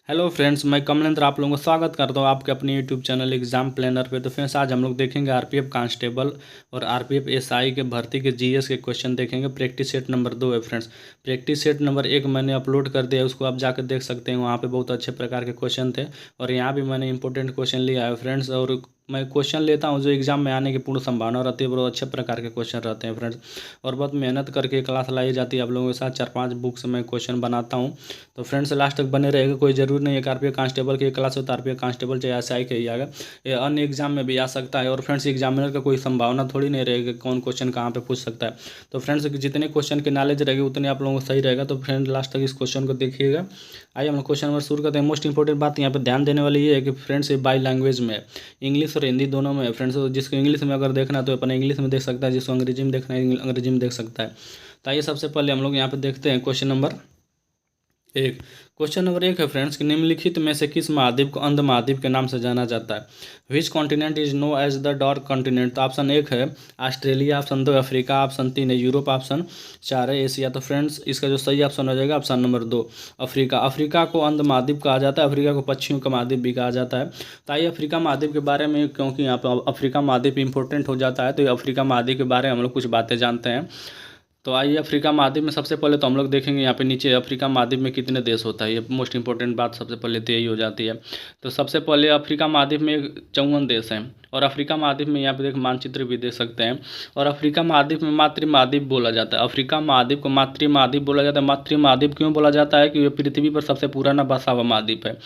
Hello friends, मैं कमलेंद्र आप लोगों को स्वागत करता हूँ आपके अपने यूट्यूब चैनल एग्जाम प्लानर पे। तो फ्रेंड्स, आज हम लोग देखेंगे आरपीएफ कांस्टेबल और आरपीएफ एसआई के भर्ती के जीएस के क्वेश्चन देखेंगे। प्रैक्टिस सेट नंबर 2 है फ्रेंड्स। प्रैक्टिस सेट नंबर 1 मैंने अपलोड कर दिया है, उसको आप जाकर देख सकते हैं। वहाँ पे बहुत अच्छे प्रकार के क्वेश्चन थे और यहाँ भी मैंने इंपॉर्टेंट क्वेश्चन लिया है फ्रेंड्स। और मैं क्वेश्चन लेता हूँ जो एग्जाम में आने की पूर्ण संभावना रहती है, बहुत अच्छे प्रकार के क्वेश्चन रहते हैं फ्रेंड्स। और बहुत मेहनत करके क्लास लाई जाती है आप लोगों के साथ। 4-5 बुक से मैं क्वेश्चन बनाता हूँ। तो फ्रेंड्स, लास्ट तक बने रहेगा। कोई ज़रूरी नहीं है कि आरपीएफ कांस्टेबल की क्लास हो तो आरपीएफ कांस्टेबल चाहे एसआई के ही आएगा, ये अन्य एग्जाम में भी आ सकता है। और फ्रेंड्स, एग्जामिनर का कोई संभावना थोड़ी नहीं रहेगी कौन क्वेश्चन कहाँ पे पूछ सकता है। तो फ्रेंड्स, जितने क्वेश्चन की नॉलेज रहेगी उतने आप लोगों को सही रहेगा। तो फ्रेंड, लास्ट तक इस क्वेश्चन को देखिएगा। आइए हम लोग क्वेश्चन नंबर शुरू करते हैं। मोस्ट इंपॉर्टेंट बात यहाँ पे ध्यान देने वाली ये है कि फ्रेंड्स, ये बाई लैंग्वेज में है, इंग्लिश और हिंदी दोनों में है फ्रेंड्स। जिसको इंग्लिश में अगर देखना है तो अपना इंग्लिश में देख सकता है, जिसको अंग्रेजी में देखना है अंग्रेजी में देख सकता है। तो आइए सबसे पहले हम लोग यहाँ पे देखते हैं क्वेश्चन नंबर 1। क्वेश्चन नंबर 1 है फ्रेंड्स कि निम्नलिखित में से किस महाद्वीप को अंध महाद्वीप के नाम से जाना जाता है। Which continent is known as the dark continent. तो ऑप्शन 1 है ऑस्ट्रेलिया, ऑप्शन 2 अफ्रीका, ऑप्शन 3 है यूरोप, ऑप्शन 4 है एशिया। तो फ्रेंड्स, इसका जो सही ऑप्शन हो जाएगा ऑप्शन नंबर 2 अफ्रीका। अफ्रीका को अंध महाद्वीप कहा जाता है, अफ्रीका को पक्षियों का महाद्वीप भी कहा जाता है। तो आइए अफ्रीका महाद्वीप के बारे में, क्योंकि यहाँ पर अफ्रीका महाद्वीप इंपॉर्टेंट हो जाता है, तो ये अफ्रीका महाद्वीप के बारे में हम लोग कुछ बातें जानते हैं। तो आइए अफ्रीका महाद्वीप में सबसे पहले तो हम लोग देखेंगे यहाँ पे नीचे अफ्रीका महाद्वीप में कितने देश होता है। ये मोस्ट इंपॉर्टेंट बात सबसे पहले तो यही हो जाती है। तो सबसे पहले अफ्रीका महाद्वीप में 54 देश हैं। और अफ्रीका महाद्वीप में यहाँ पे देख मानचित्र भी देख सकते हैं। और अफ्रीका महाद्वीप में मातृ महाद्वीप बोला जाता है। अफ्रीका महाद्वीप को मातृ महाद्वीप बोला जाता है। मातृ महाद्वीप क्यों बोला जाता है कि ये पृथ्वी पर सबसे पुराना बसा हुआ महाद्वीप है।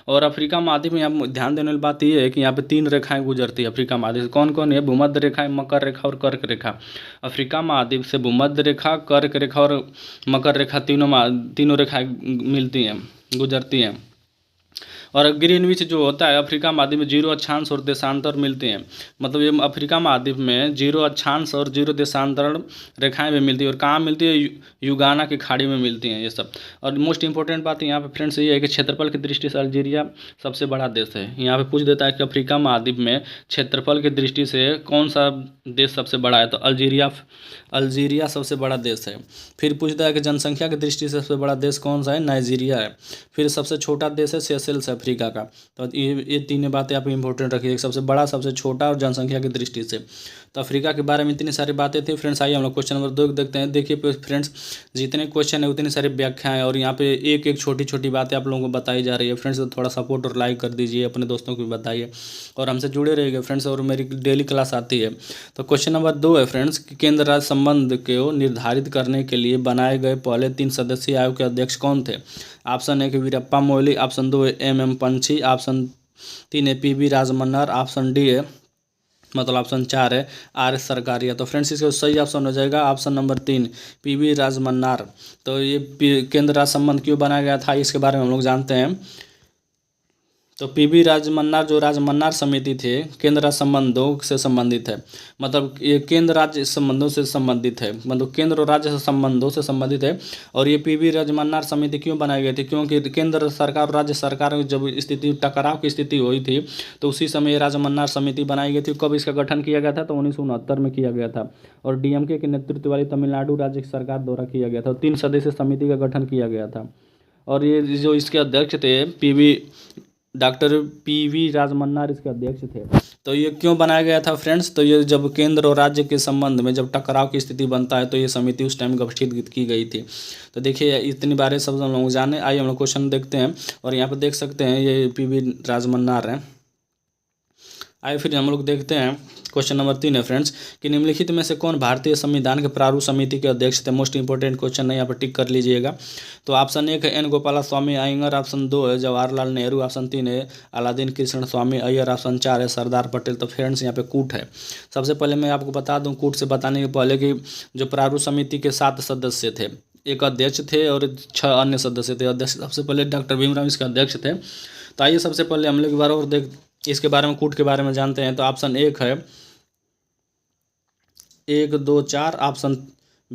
और अफ्रीका महाद्वीप में यहाँ ध्यान देने वाली बात यह है कि यहाँ पे 3 रेखाएं गुजरती है अफ्रीका महाद्वीप से। कौन कौन है? भूमध्य रेखा, मकर रेखा और कर्क रेखा। अफ्रीका महाद्वीप से भूमध्य रेखा, कर्क रेखा और मकर रेखा तीनों रेखाएं मिलती हैं, गुजरती हैं। और ग्रीनविच जो होता है अफ्रीका महाद्वीप में 0 अक्षांश और देशांतर मिलते हैं। मतलब ये अफ्रीका महाद्वीप में 0 अक्षांश और 0 देशांतरण रेखाएं भी मिलती है। और कहाँ मिलती है? युगाना की खाड़ी में मिलती हैं ये सब। और मोस्ट इंपॉर्टेंट बात यहाँ पे फ्रेंड्स ये है कि क्षेत्रफल की दृष्टि से अल्जीरिया सबसे बड़ा देश है। यहाँ पे पूछ देता है कि अफ्रीका महाद्वीप में क्षेत्रफल की दृष्टि से कौन सा देश सबसे बड़ा है, तो अल्जीरिया सबसे बड़ा देश है। फिर पूछता है कि जनसंख्या की दृष्टि से सबसे बड़ा देश कौन सा है? नाइजीरिया है। फिर सबसे छोटा देश है सेशेल्स अफ्रीका का। तो ये तीनों बातें आप इंपॉर्टेंट रखिए, सबसे बड़ा, सबसे छोटा और जनसंख्या की दृष्टि से। तो अफ्रीका के बारे में इतनी सारी बातें थी फ्रेंड्स। आइए हम लोग क्वेश्चन नंबर 2 देखते हैं। देखिए फ्रेंड्स, जितने क्वेश्चन है उतनी सारी व्याख्याएं और यहाँ पे एक एक छोटी छोटी बातें आप लोगों को बताई जा रही है फ्रेंड्स। तो थोड़ा सपोर्ट और लाइक कर दीजिए, अपने दोस्तों को भी बताइए और हमसे जुड़े रहिएगा फ्रेंड्स। और मेरी डेली क्लास आती है। तो क्वेश्चन नंबर 2 है फ्रेंड्स कि केंद्र राज्य संबंध को निर्धारित करने के लिए बनाए गए पहले 3 सदस्यीय आयोग के अध्यक्ष कौन थे। Option 1 Veerappa Moily, option 2 M Panchhi, option 3 है पीवी राजमन्नार, ऑप्शन डी है मतलब ऑप्शन 4 है आर एस सरकारिया। तो फ्रेंड्स, इसका सही ऑप्शन हो जाएगा ऑप्शन नंबर 3 पीवी राजमन्नार। तो ये केंद्र राज्य संबंध क्यों बनाया गया था इसके बारे में हम लोग जानते हैं। तो पीवी राजमन्नार जो राजमन्नार समिति थे केंद्र राज्य संबंधों से संबंधित है। मतलब ये केंद्र राज्य संबंधों से संबंधित है, मतलब केंद्र और राज्य संबंधों से संबंधित है। और ये पीवी राजमन्नार समिति क्यों बनाई गई थी? क्योंकि केंद्र सरकार और राज्य सरकार में जब स्थिति टकराव की स्थिति हुई थी तो उसी समय ये राजमन्नार समिति बनाई गई थी। कब इसका गठन किया गया था? तो 1969 में किया गया था। और डीएमके के नेतृत्व वाली तमिलनाडु राज्य सरकार द्वारा किया गया था। 3 सदस्यीय समिति का गठन किया गया था। और ये जो इसके अध्यक्ष थे डॉक्टर पीवी राजमन्नार इसके अध्यक्ष थे। तो ये क्यों बनाया गया था फ्रेंड्स? तो ये जब केंद्र और राज्य के संबंध में जब टकराव की स्थिति बनता है तो ये समिति उस टाइम गठित की गई थी। तो देखिए इतनी बारे सब हम लोग जाने। आइए हम लोग क्वेश्चन देखते हैं। और यहाँ पे देख सकते हैं ये पीवी राजमन्नार हैं। आइए फिर हम लोग देखते हैं क्वेश्चन नंबर 3 है फ्रेंड्स कि निम्नलिखित में से कौन भारतीय संविधान के प्रारूप समिति के अध्यक्ष थे। मोस्ट इंपॉर्टेंट क्वेश्चन है, यहाँ पर टिक कर लीजिएगा। तो ऑप्शन 1 है एन गोपाला स्वामी अयंगर, ऑप्शन 2 है जवाहरलाल नेहरू, ऑप्शन 3 है अलादीन कृष्ण स्वामी अय्यर, ऑप्शन 4 है सरदार पटेल। तो फ्रेंड्स, यहाँ पे कूट है। सबसे पहले मैं आपको बता दूँ कूट से बताने के पहले कि जो प्रारूप समिति के 7 सदस्य थे, एक अध्यक्ष थे और 6 अन्य सदस्य थे। अध्यक्ष सबसे पहले डॉक्टर भीमराव इसके अध्यक्ष थे। तो आइए सबसे पहले हम लोग एक बार और इसके बारे में कूट के बारे में जानते हैं। तो ऑप्शन 1 है 1 2 4, ऑप्शन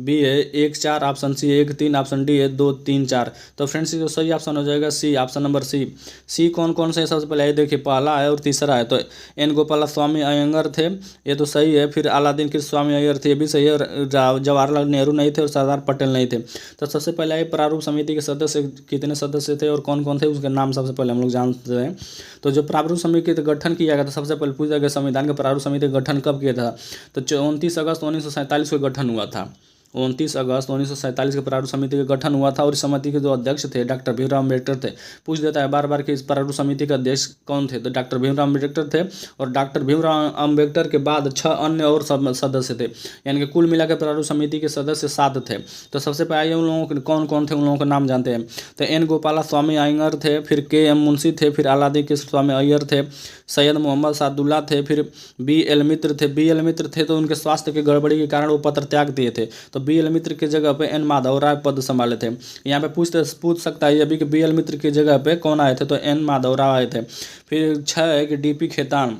बी है 1 4, ऑप्शन सी है 1 3, ऑप्शन डी है 2 3 4। तो फ्रेंड्स जो सही ऑप्शन हो जाएगा सी, ऑप्शन नंबर सी। सी कौन कौन से है सबसे पहले ये देखिए, पहला है और तीसरा है। तो एन गोपाला स्वामी अयंगर थे, ये तो सही है। फिर अलादीन कृष्ण स्वामी अय्यर थे, ये भी सही है। और जवाहरलाल नेहरू नहीं थे और सरदार पटेल नहीं थे। तो सबसे पहले ये प्रारूप समिति के सदस्य कितने सदस्य थे और कौन कौन थे उसके नाम सबसे पहले हम लोग जानते हैं। तो जो प्रारूप समिति का गठन किया गया था, सबसे पहले पूछा गया संविधान के प्रारूप समिति का गठन कब किया था। तो 29 अगस्त 1947 को गठन हुआ था। 29 अगस्त 1947 के प्रारूप समिति का गठन हुआ था। और इस समिति के जो अध्यक्ष थे डॉक्टर भीमराव अम्बेडकर थे। पूछ देता है बार बार कि इस प्रारूप समिति के अध्यक्ष कौन थे। तो डॉक्टर भीमराव अम्बेडकर थे। और डॉक्टर भीमराव अम्बेडकर के बाद 6 अन्य और सदस्य थे, यानी कि कुल मिलाकर प्रारूप समिति के सदस्य 7 थे। तो सबसे पहले उन लोगों के कौन कौन थे, उन लोगों का नाम जानते हैं। तो एन गोपाला स्वामी अयंगर थे, फिर के एम मुंशी थे, फिर अलादीन कृष्ण स्वामी अय्यर थे, सैयद मोहम्मद सादुल्ला थे, फिर बी एल मित्र थे। बी एल मित्र थे तो उनके स्वास्थ्य की गड़बड़ी के कारण वो पत्र त्याग दिए थे। तो बी एल मित्र की जगह पे एन माधव राय पद संभाले थे। यहाँ पे पूछ सकता है अभी कि बी एल मित्र की जगह पे कौन आए थे। तो एन माधव राय आए थे। फिर 6 है कि डीपी खेतान,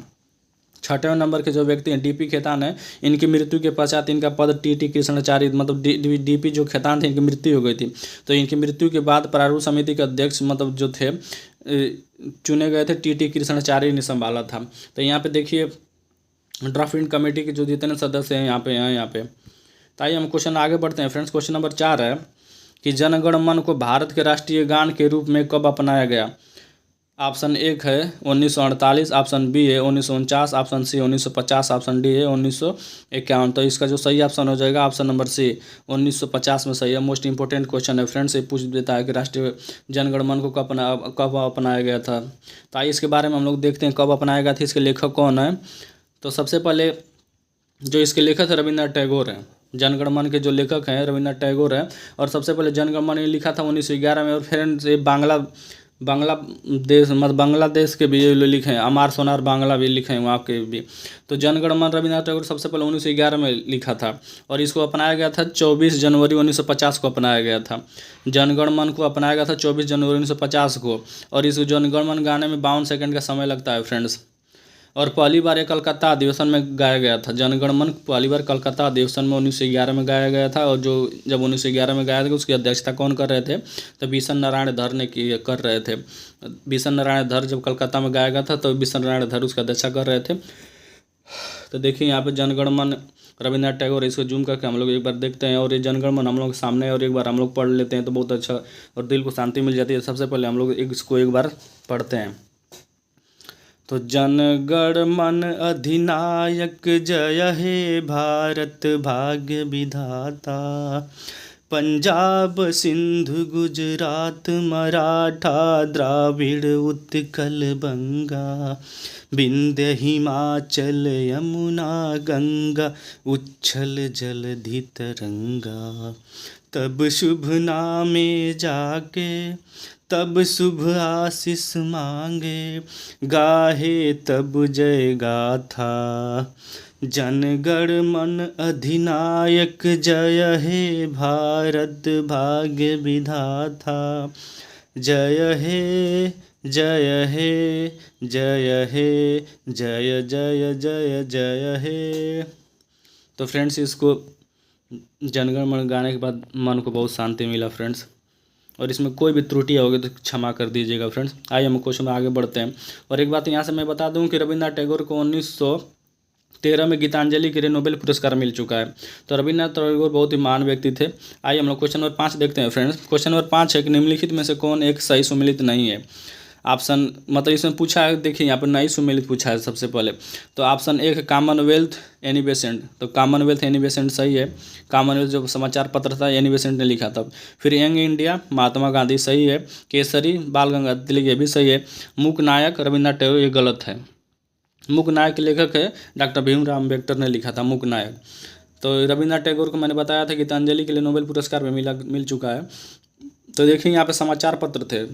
6वें नंबर के जो व्यक्ति हैं डीपी खेतान है, इनकी मृत्यु के पश्चात इनका पद टीटी कृष्णाचार्य, मतलब डीपी जो खेतान थे इनकी मृत्यु हो गई थी। तो इनकी मृत्यु के बाद प्रारूप समिति के अध्यक्ष मतलब जो थे चुने गए थे, टीटी कृष्णाचार्य ने संभाला था। तो यहाँ पे देखिए ड्राफ्टिंग कमेटी के जो जितने सदस्य हैं यहाँ पे। तो आइए हम क्वेश्चन आगे बढ़ते हैं फ्रेंड्स। क्वेश्चन नंबर 4 है कि जनगण मन को भारत के राष्ट्रीय गान के रूप में कब अपनाया गया। ऑप्शन 1 है 1948, ऑप्शन बी है 1949, ऑप्शन सी 1950, ऑप्शन डी है 1951। तो इसका जो सही ऑप्शन हो जाएगा ऑप्शन नंबर सी 1950 में सही है। मोस्ट इंपॉर्टेंट क्वेश्चन है फ्रेंड्स, ये पूछ देता है कि राष्ट्रीय जनगण मन को कब अपनाया गया था। तो आइए इसके बारे में हम लोग देखते हैं कब अपनाया गया था, इसके लेखक कौन है। तो सबसे पहले जो इसके लेखक है रविन्द्रनाथ टैगोर हैं। जनगण मन के जो लेखक हैं रविन्द्रनाथ टैगोर हैं। और सबसे पहले जनगण मन लिखा था 1911 में। और फिर से बांग्लादेश के भी लिखे हैं, अमार सोनार बांग्ला भी लिखे हैं वहाँ के भी। तो जनगण मन रविन्द्रनाथ टैगोर सबसे पहले 1911 में लिखा था। और इसको अपनाया गया था 24 जनवरी 1950 को अपनाया गया था। जनगण मन को अपनाया गया था 24 जनवरी 1950 को। और इस जनगण मन गाने में 52 सेकंड का समय लगता है फ्रेंड्स। और पहली बार ये कलकत्ता अधिवेशन में गाया गया था। जनगण मन पहली बार कलकत्ता अधिवेशन में 1911 में गाया गया था। और जो जब 1911 में गाया था उसकी अध्यक्षता कौन कर रहे थे। तो बिशन नारायण धर ने कर रहे थे। बिशन नारायण धर जब कलकत्ता में गाया गया था तो बिशन नारायण धर उसका अध्यक्षता कर रहे थे। तो देखिए यहाँ पे जनगण मन रविन्द्रनाथ टैगोर, इसको जूम करके हम लोग एक बार देखते हैं। और ये जनगण मन हम लोग सामने और एक बार हम लोग पढ़ लेते हैं तो बहुत अच्छा और दिल को शांति मिल जाती है। सबसे पहले हम लोग इसको एक बार पढ़ते हैं। तो जनगण मन अधिनायक जय हे भारत भाग्य विधाता, पंजाब सिंधु गुजरात मराठा द्राविड़ उत्कल बंगा, विंध्य हिमाचल यमुना गंगा उच्छल जलधि तरंगा। तब शुभ नामे जाके तब शुभ आशीष मांगे, गाहे तब जय गाथा, जनगण मन अधिनायक जय हे भारत भाग्य विधाता। जय हे जय हे जय हे जय जय जय जय हे। तो फ्रेंड्स इसको जनगण मन गाने के बाद मन को बहुत शांति मिला फ्रेंड्स। और इसमें कोई भी त्रुटियाँ होगी तो क्षमा कर दीजिएगा फ्रेंड्स। आइए हम क्वेश्चन में आगे बढ़ते हैं। और एक बात यहाँ से मैं बता दूं कि रविन्द्रनाथ टैगोर को 1913 में गीतांजलि के लिए नोबेल पुरस्कार मिल चुका है। तो रविन्द्रनाथ टैगोर बहुत ही महान व्यक्ति थे। आइए हम लोग क्वेश्चन नंबर 5 देखते हैं फ्रेंड्स। क्वेश्चन नंबर 5 है कि निम्नलिखित में से कौन एक सही सुमेलित नहीं है। ऑप्शन मतलब इसमें पूछा है, देखिए यहाँ पर नई सुमेलित पूछा है सबसे पहले। तो ऑप्शन 1 है कॉमनवेल्थ एनी बेसेंट। तो कॉमनवेल्थ एनी बेसेंट सही है। कॉमनवेल्थ जो समाचार पत्र था एनी बेसेंट ने लिखा था। फिर यंग इंडिया महात्मा गांधी सही है। केसरी बाल गंगाधर तिलक ये भी सही है। मूक नायक रविन्द्रनाथ टैगोर ये गलत है। मूक नायक के लेखक है डॉक्टर भीमराव अम्बेडकर ने लिखा था मूक नायक। तो रविन्द्रनाथ टैगोर को मैंने बताया था गीतांजलि के लिए नोबेल पुरस्कार भी मिल चुका है। तो देखिए यहाँ पे समाचार पत्र थे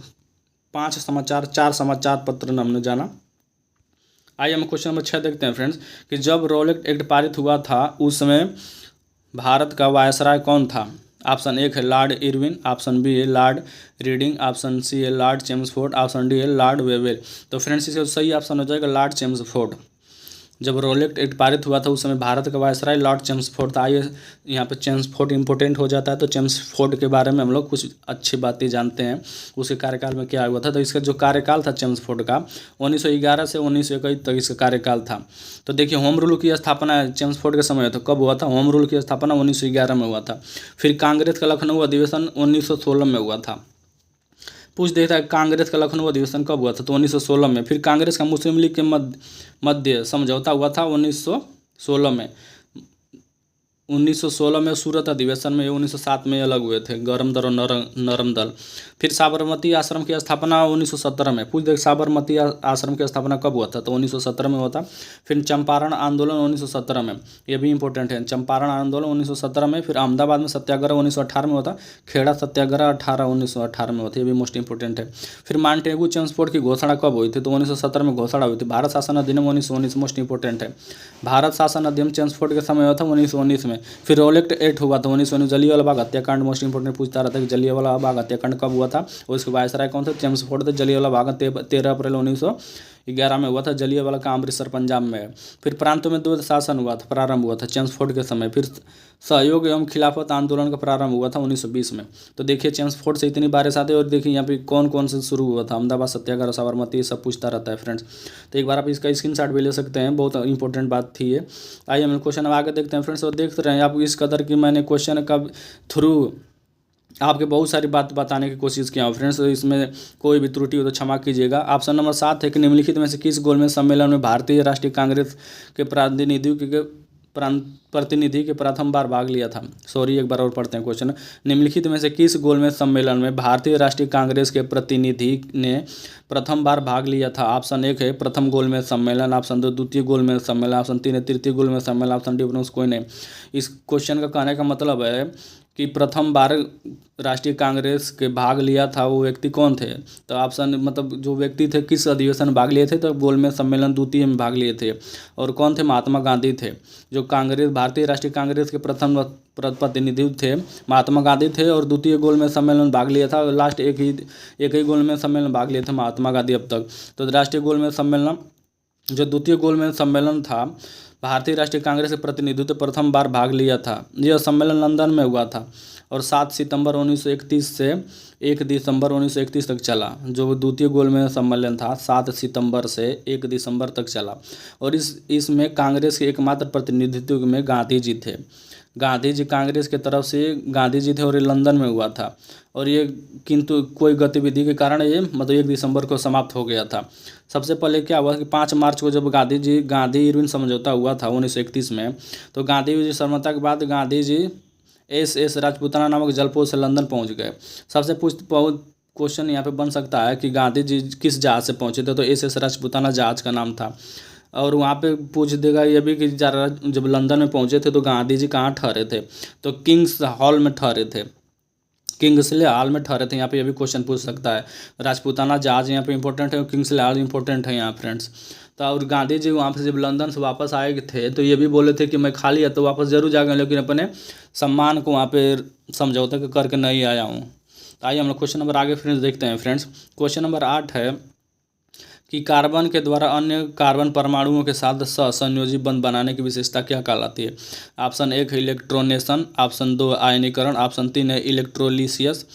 4 समाचार पत्र हमने जाना। आइए हम क्वेश्चन नंबर 6 देखते हैं फ्रेंड्स कि जब रॉलेट एक्ट पारित हुआ था उस समय भारत का वायसराय कौन था। ऑप्शन 1 है लॉर्ड इरविन, ऑप्शन बी है लॉर्ड रीडिंग, ऑप्शन सी है लॉर्ड चेम्सफोर्ड, ऑप्शन डी है लॉर्ड वेवेल। तो फ्रेंड्स इसका सही ऑप्शन हो जाएगा लॉर्ड चेम्सफोर्ड। जब रोलेक्ट एक्ट पारित हुआ था उस समय भारत का वायसराय लॉर्ड चेम्सफोर्ड था। आइए यहाँ पे चेम्सफोर्ड इंपॉर्टेंट हो जाता है, तो चेम्सफोर्ड के बारे में हम लोग कुछ अच्छी बातें जानते हैं, उसके कार्यकाल में क्या हुआ था। तो इसका जो कार्यकाल था चेम्सफोर्ड का 1911 से 1921 तक इसका कार्यकाल था। तो देखिए होम रूल की स्थापना चेम्सफोर्ड के समय तो कब हुआ था, होम रूल की स्थापना 1911 में हुआ था। फिर कांग्रेस का लखनऊ अधिवेशन 1916 में हुआ था। पूछ देता है कांग्रेस का लखनऊ अधिवेशन कब हुआ था, तो 1916 में। फिर कांग्रेस का मुस्लिम लीग के मध्य समझौता हुआ था 1916 में। 1916 में सूरत अधिवेशन में, 1907 में अलग हुए थे गरम दल और नरम दल। फिर साबरमती आश्रम की स्थापना 1917 में। पूछ देख साबरमती आश्रम की स्थापना कब हुआ था, तो 1917 में हुआ था। फिर चंपारण आंदोलन 1917 में, ये भी इंपॉर्टेंट है, चंपारण आंदोलन 1917 में। फिर अहमदाबाद में सत्याग्रह 1918 में हुआ था। खेड़ा सत्याग्रह 1918 में हुआ था, ये भी मोस्ट इंपॉर्टेंट है। फिर मांटेगू चेम्सफोर्ड की घोषणा कब हुई थी, तो 1917 में घोषणा हुई थी। भारत शासन अधिनियम 1919 मोस्ट इंपॉर्टेंट है, भारत शासन अधिनियम चेम्सफोर्ड के समय हुआ था 1919 में। फिर रोलेक्ट एक्ट हुआ था 1919। जलियांवाला बाग हत्याकांड मोस्ट इंपॉर्टेंट पूछता रहता है कि जलियांवाला बाग हत्याकांड कब हुआ था, और इसके वायसराय कौन थे, चेम्सफोर्ड थे। जलियांवाला बाग 13 अप्रैल 1911 में हुआ था। जलियांवाला का अमृतसर पंजाब में है। फिर प्रांतों में द्वैध शासन हुआ था, प्रारंभ हुआ था चेम्सफोर्ड के समय। फिर सहयोग एवं खिलाफत आंदोलन का प्रारंभ हुआ था 1920 में। तो देखिए चेम्सफोर्ड से इतनी बारिश आते, और देखिए यहाँ पे कौन कौन से शुरू हुआ था, अहमदाबाद सत्याग्रह, साबरमती, सब पूछता रहता है फ्रेंड्स। तो एक बार आप इसका स्क्रीनशॉट भी ले सकते हैं, बहुत इंपॉर्टेंट बात थी ये। आइए हम क्वेश्चन अब आगे देखते हैं फ्रेंड्स, और देखते रहे आप इस कदर की मैंने क्वेश्चन का थ्रू आपके बहुत सारी बात बताने की कोशिश किया हूँ फ्रेंड्स। इसमें कोई भी त्रुटि हो तो क्षमा कीजिएगा। ऑप्शन नंबर 7 है कि निम्नलिखित में से किस गोलमेज सम्मेलन में भारतीय राष्ट्रीय कांग्रेस के प्रतिनिधि के प्रथम बार भाग लिया था। सॉरी, एक बार और पढ़ते हैं क्वेश्चन। निम्नलिखित में से किस गोलमेज सम्मेलन में भारतीय राष्ट्रीय कांग्रेस के प्रतिनिधि ने प्रथम बार भाग लिया था। ऑप्शन 1 है प्रथम गोलमेज सम्मेलन, ऑप्शन 2 द्वितीय गोलमेज सम्मेलन, ऑप्शन 3 है तृतीय गोलमेज सम्मेलन, ऑप्शन डी कोई नहीं। इस क्वेश्चन का कहने का मतलब है कि प्रथम बार राष्ट्रीय कांग्रेस के भाग लिया था वो व्यक्ति कौन थे, तो ऑप्शन मतलब जो व्यक्ति थे किस अधिवेशन में भाग लिए थे, तो गोलमेज सम्मेलन द्वितीय में भाग लिए थे। और कौन थे, महात्मा गांधी थे। जो कांग्रेस भारतीय राष्ट्रीय कांग्रेस के प्रथम प्रतिनिधि थे महात्मा गांधी थे, और द्वितीय गोलमेज सम्मेलन में भाग लिया था। लास्ट एक ही गोलमेज सम्मेलन में भाग लिए थे महात्मा गांधी अब तक। तो राष्ट्रीय गोलमेज सम्मेलन जो द्वितीय गोलमेज सम्मेलन था भारतीय राष्ट्रीय कांग्रेस के प्रतिनिधित्व प्रथम बार भाग लिया था। यह सम्मेलन लंदन में हुआ था और 7 सितंबर 1931 से 1 दिसंबर 1931 तक चला। जो द्वितीय गोलमेज सम्मेलन था 7 सितंबर से 1 दिसंबर तक चला, और इसमें कांग्रेस के एकमात्र प्रतिनिधित्व में गांधी जी थे। गांधी जी कांग्रेस की तरफ से गांधी जी थे, और ये लंदन में हुआ था। और ये किंतु कोई गतिविधि के कारण ये मतलब 1 दिसंबर को समाप्त हो गया था। सबसे पहले क्या हुआ कि 5 मार्च को जब गांधी इरविन समझौता हुआ था 1931 में, तो गांधी जी समझौता के बाद गांधी जी एस राजपूताना नामक जलपोत से लंदन पहुंच गए। सबसे क्वेश्चन यहाँ पे बन सकता है कि गांधी जी किस जहाज़ से पहुंचे थे, तो एस राजपूताना जहाज़ का नाम था। और वहाँ पे पूछ देगा ये भी कि जब लंदन में पहुँचे थे तो गांधी जी कहाँ ठहरे थे, तो किंग्स हॉल में ठहरे थे। किंग्सले हॉल में ठहरे थे, यहाँ पे ये भी क्वेश्चन पूछ सकता है। राजपूताना जहाज यहाँ पे इंपॉर्टेंट है और किंग्सले हॉल इंपॉर्टेंट है यहाँ फ्रेंड्स। तो और गांधी जी वहाँ से जब लंदन से वापस आए थे तो ये भी बोले थे कि मैं खाली है तो वापस जरूर जाएंगे, लेकिन अपने सम्मान को वहाँ पे समझौता करके नहीं आया हूँ। तो आइए हम लोग क्वेश्चन नंबर आगे फ्रेंड्स देखते हैं फ्रेंड्स। क्वेश्चन नंबर 8 है कि कार्बन के द्वारा अन्य कार्बन परमाणुओं के साथ सहसंयोजी बंध बनाने की विशेषता क्या कहलाती है। ऑप्शन 1 है इलेक्ट्रोनेशन, ऑप्शन 2 आयनीकरण, ऑप्शन 3 है इलेक्ट्रोलिसियस,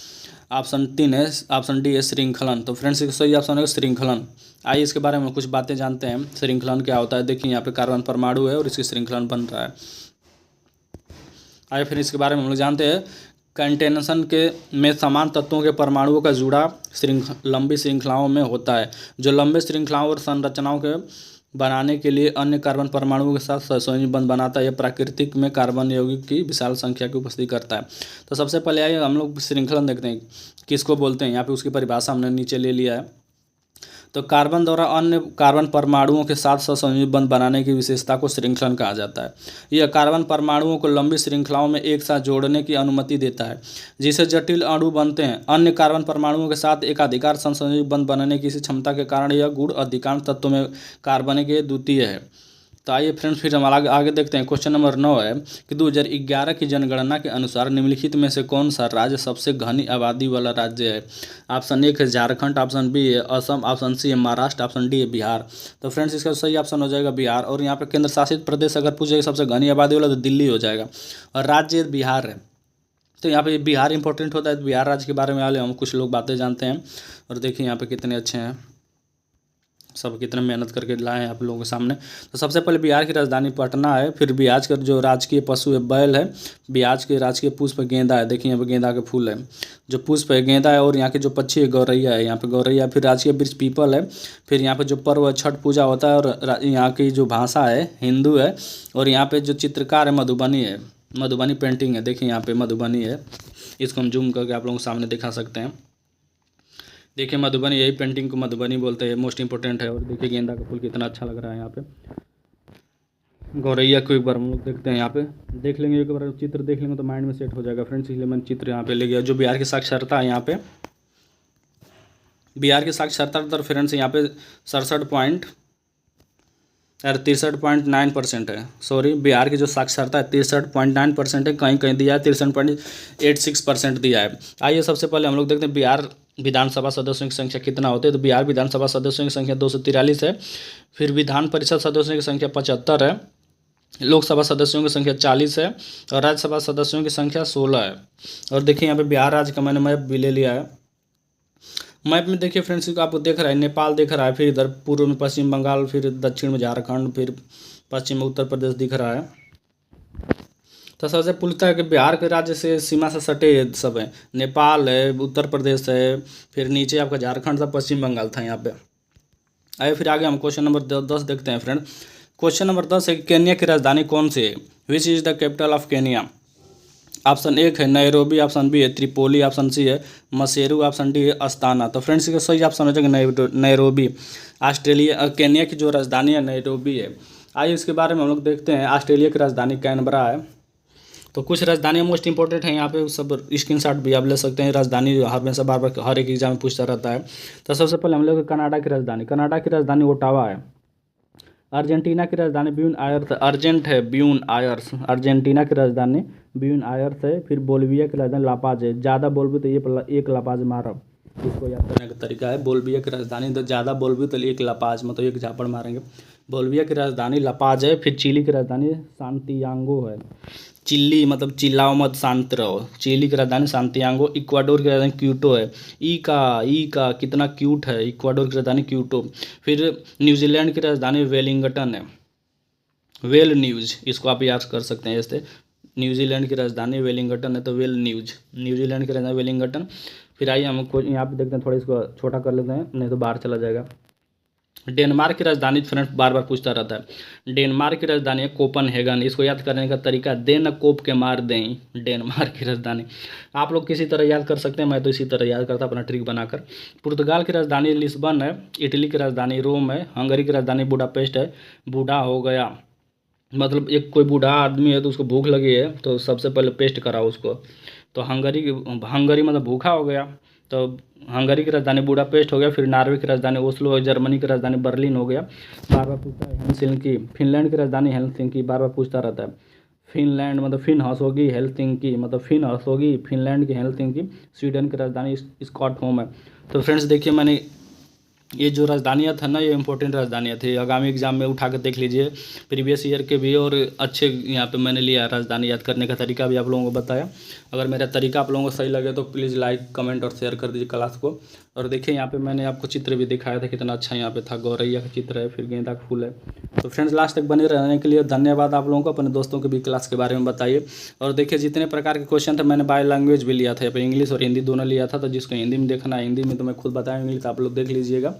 ऑप्शन डी है श्रृंखलन। तो फ्रेंड्स सही ऑप्शन है श्रृंखलन। आइए इसके बारे में कुछ बातें जानते हैं। श्रृंखलन क्या होता है, देखिए यहाँ पे कार्बन परमाणु है और इसकी श्रृंखलन बन रहा है। आइए फिर इसके बारे में हम लोग जानते हैं। कंटेंशन के में समान तत्वों के परमाणुओं का जुड़ा लंबी श्रृंखलाओं में होता है, जो लंबे श्रृंखलाओं और संरचनाओं के बनाने के लिए अन्य कार्बन परमाणुओं के साथ सहसंयोजी बंध बनाता है। यह प्राकृतिक में कार्बन यौगिक की विशाल संख्या की उपस्थिति करता है। तो सबसे पहले आइए हम लोग श्रृंखलन देखते हैं किसको बोलते हैं। यहाँ पे उसकी परिभाषा हमने नीचे ले लिया है। तो कार्बन द्वारा अन्य कार्बन परमाणुओं के साथ सहसंयोजी बंध बनाने की विशेषता को श्रृंखलन कहा जाता है। यह कार्बन परमाणुओं को लंबी श्रृंखलाओं में एक साथ जोड़ने की अनुमति देता है, जिससे जटिल अणु बनते हैं। अन्य कार्बन परमाणुओं के साथ एकाधिकार सहसंयोजी बंध बनाने की इसी क्षमता के कारण यह गुण अधिकांश तत्वों में कार्बनिक द्वितीय है। तो आइए फ्रेंड्स फिर हम आगे देखते हैं। क्वेश्चन नंबर 9 है कि 2011 की जनगणना के अनुसार निम्नलिखित में से कौन सा राज्य सबसे घनी आबादी वाला राज्य है। ऑप्शन 1 है झारखंड, ऑप्शन बी है असम, ऑप्शन सी है महाराष्ट्र, ऑप्शन डी है बिहार। तो फ्रेंड्स इसका सही ऑप्शन हो जाएगा बिहार। और यहाँ पे केंद्र शासित प्रदेश अगर पूछेगा सबसे घनी आबादी वाला तो दिल्ली हो जाएगा, और राज्य बिहार है। तो यहाँ पे बिहार इंपॉर्टेंट होता है, तो बिहार राज्य के बारे में हम कुछ लोग बातें जानते हैं। और देखिए यहाँ पे कितने अच्छे हैं, सब कितने मेहनत करके लाए हैं आप लोगों के सामने। तो सबसे पहले बिहार की राजधानी पटना है। फिर बिहार का जो राजकीय पशु है बैल है। बिहार के राजकीय पुष्प गेंदा है, देखिए यहाँ पे गेंदा के फूल है जो पुष्प है गेंदा है। और यहाँ के जो पक्षी है गौरैया है, यहाँ पे गौरैया। फिर राजकीय वृक्ष पीपल है। फिर यहाँ पे जो पर्व है छठ पूजा होता है। और यहाँ की जो भाषा है हिंदू है। और यहाँ पे जो चित्रकार है मधुबनी है, मधुबनी पेंटिंग है, देखिए यहाँ पे मधुबनी है। इसको हम जूम करके आप लोगों के सामने दिखा सकते हैं। देखिए मधुबनी, यही पेंटिंग को मधुबनी बोलते हैं, मोस्ट इंपॉर्टेंट है। और देखिए गेंदा का फूल कितना अच्छा लग रहा है यहाँ पे। गौरैया को एक बार हम लोग देखते हैं, यहाँ पे देख लेंगे, एक बार चित्र देख लेंगे तो माइंड में सेट हो जाएगा फ्रेंड्स। इसलिए मैंने चित्र यहाँ पे ले गया। जो बिहार की साक्षरता है यहाँ पे, बिहार की साक्षरता दर फ्रेंड्स यहाँ पे 63.9% है। सॉरी, बिहार की जो साक्षरता है 63.9% है। कहीं कहीं दिया है 63.86% दिया है। आइए सबसे पहले हम लोग देखते हैं बिहार विधानसभा सदस्यों की संख्या कितना होती है। तो बिहार विधानसभा सदस्यों की संख्या 243 है। फिर विधान परिषद सदस्यों की संख्या 75 है। लोकसभा सदस्यों की संख्या 40 है। और राज्यसभा सदस्यों की संख्या 16 है। और देखिए यहाँ पे बिहार राज्य का मैंने मैप भी ले लिया है। मैप में देखिए फ्रेंड्स, आपको देख रहा है नेपाल दिख रहा है, फिर इधर पूर्व में पश्चिम बंगाल, फिर दक्षिण में झारखंड, फिर पश्चिम में उत्तर प्रदेश दिख रहा है। तो सबसे पूछता है कि बिहार के राज्य से सीमा से सटे सब है, नेपाल है, उत्तर प्रदेश है, फिर नीचे आपका झारखंड था, पश्चिम बंगाल था यहाँ पे। आइए फिर आगे हम क्वेश्चन नंबर 10 देखते हैं फ्रेंड। क्वेश्चन नंबर 10 है केन्या की राजधानी कौन सी है। Which is the capital of Kenya. Option 1 है नैरोबी, ऑप्शन बी है त्रिपोली, ऑप्शन सी है मसेरू, ऑप्शन डी है अस्ताना। तो फ्रेंड्स इसका सही ऑप्शन हो जाएगा नैरोबी। ऑस्ट्रेलिया केन्या की जो राजधानी है नैरोबी है। आइए इसके बारे में हम लोग देखते हैं। ऑस्ट्रेलिया की राजधानी कैनबरा है। तो कुछ राजधानियाँ मोस्ट इंपॉर्टेंट हैं यहाँ पे, सब स्क्रीनशॉट भी आप ले सकते हैं। राजधानी हमेशा बार बार हर एक एग्जाम में पूछता रहता है। तो सबसे पहले हम लोग कनाडा की राजधानी ओटावा है। अर्जेंटीना की राजधानी ब्यून आयर्स, अर्जेंट है ब्यून आयर्स, अर्जेंटीना की राजधानी ब्यून आयर्स है। फिर बोल्विया की राजधानी लापाज है। ज़्यादा बोल भी तो ये एक लापाज मारब, इसको याद करने का तरीका है। बोल्विया की राजधानी, तो ज़्यादा बोल भी तो एक लापाज, मतलब एक झापड़ मारेंगे। बोल्विया की राजधानी लापाज है। फिर चिली की राजधानी सांतियागो है। चिल्ली मतलब चिल्लाओ मत, शांत रहो। चिली की राजधानी सांतियागो। इक्वाडोर की राजधानी क्यूटो है। ई का कितना क्यूट है। इक्वाडोर की राजधानी क्यूटो। फिर न्यूजीलैंड की राजधानी वेलिंगटन है। वेल न्यूज, इसको आप याद कर सकते हैं जैसे न्यूजीलैंड की राजधानी वेलिंगटन है, तो वेल न्यूज, न्यूजीलैंड की राजधानी वेलिंगटन। फिर आइए हम यहाँ पे देखते हैं, थोड़ा इसको छोटा कर लेते हैं नहीं तो बाहर चला जाएगा। डेनमार्क की राजधानी फ्रेंड्स बार बार पूछता रहता है। डेनमार्क की राजधानी है कोपनहेगन। इसको याद करने का तरीका, देन कोप के मार दें, डेनमार्क की राजधानी। आप लोग किसी तरह याद कर सकते हैं, मैं तो इसी तरह याद करता अपना ट्रिक बनाकर। पुर्तगाल की राजधानी लिस्बन है। इटली की राजधानी रोम है। हंगरी की राजधानी बुडापेस्ट है। बूढ़ा हो गया मतलब एक कोई बूढ़ा आदमी है तो उसको भूख लगी है तो सबसे पहले पेस्ट कराओ उसको, तो हंगरी मतलब भूखा हो गया। तो हंगरी की राजधानी बुडापेस्ट हो गया। फिर नॉर्वे की राजधानी ओस्लो, जर्मनी की राजधानी बर्लिन हो गया। बार बार पूछता है हेलसिंकी। फिनलैंड की राजधानी हेलसिंकी, बार बार पूछता रहता है। फिनलैंड मतलब फिन हंसोगी, हेलसिंकी मतलब फिन हंसोगी, फिनलैंड की हेलसिंकी। स्वीडन की राजधानी स्टॉकहोम है। तो फ्रेंड्स देखिए, मैंने ये जो राजधानियाँ था ना, ये इंपॉर्टेंट राजधानियाँ थी। आगामी एग्जाम में उठा कर देख लीजिए, प्रीवियस ईयर के भी। और अच्छे यहाँ पे मैंने लिया राजधानी याद करने का तरीका भी आप लोगों को बताया। अगर मेरा तरीका आप लोगों को सही लगे तो प्लीज़ लाइक कमेंट और शेयर कर दीजिए क्लास को। और देखिए यहाँ पे मैंने आपको चित्र भी दिखाया था, कितना अच्छा यहाँ पे था। गौरैया का चित्र है, फिर गेंदा का फूल है। तो फ्रेंड्स लास्ट तक बने रहने के लिए धन्यवाद आप लोगों को। अपने दोस्तों को भी क्लास के बारे में बताइए। और देखिए जितने प्रकार के क्वेश्चन थे मैंने बाय लैंग्वेज भी लिया था, यहाँ पे इंग्लिश और हिंदी दोनों लिया था। तो जिसको हिंदी में देखना है हिंदी में तो मैं खुद बताया, इंग्लिश आप लोग देख लीजिएगा।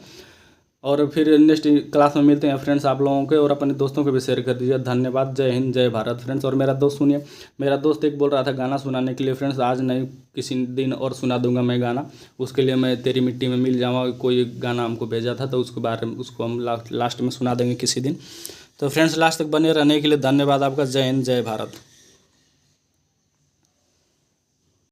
और फिर नेक्स्ट क्लास में मिलते हैं फ्रेंड्स आप लोगों के, और अपने दोस्तों को भी शेयर कर दीजिए। धन्यवाद। जय हिंद, जय भारत फ्रेंड्स। और मेरा दोस्त सुनिए, मेरा दोस्त एक बोल रहा था गाना सुनाने के लिए फ्रेंड्स। आज नहीं, किसी दिन और सुना दूंगा मैं गाना। उसके लिए मैं तेरी मिट्टी में मिल जाऊँगा, कोई गाना हमको भेजा था, तो उसके बारे में उसको हम लास्ट में सुना देंगे किसी दिन। तो फ्रेंड्स लास्ट तक बने रहने के लिए धन्यवाद आपका। जय हिंद, जय भारत।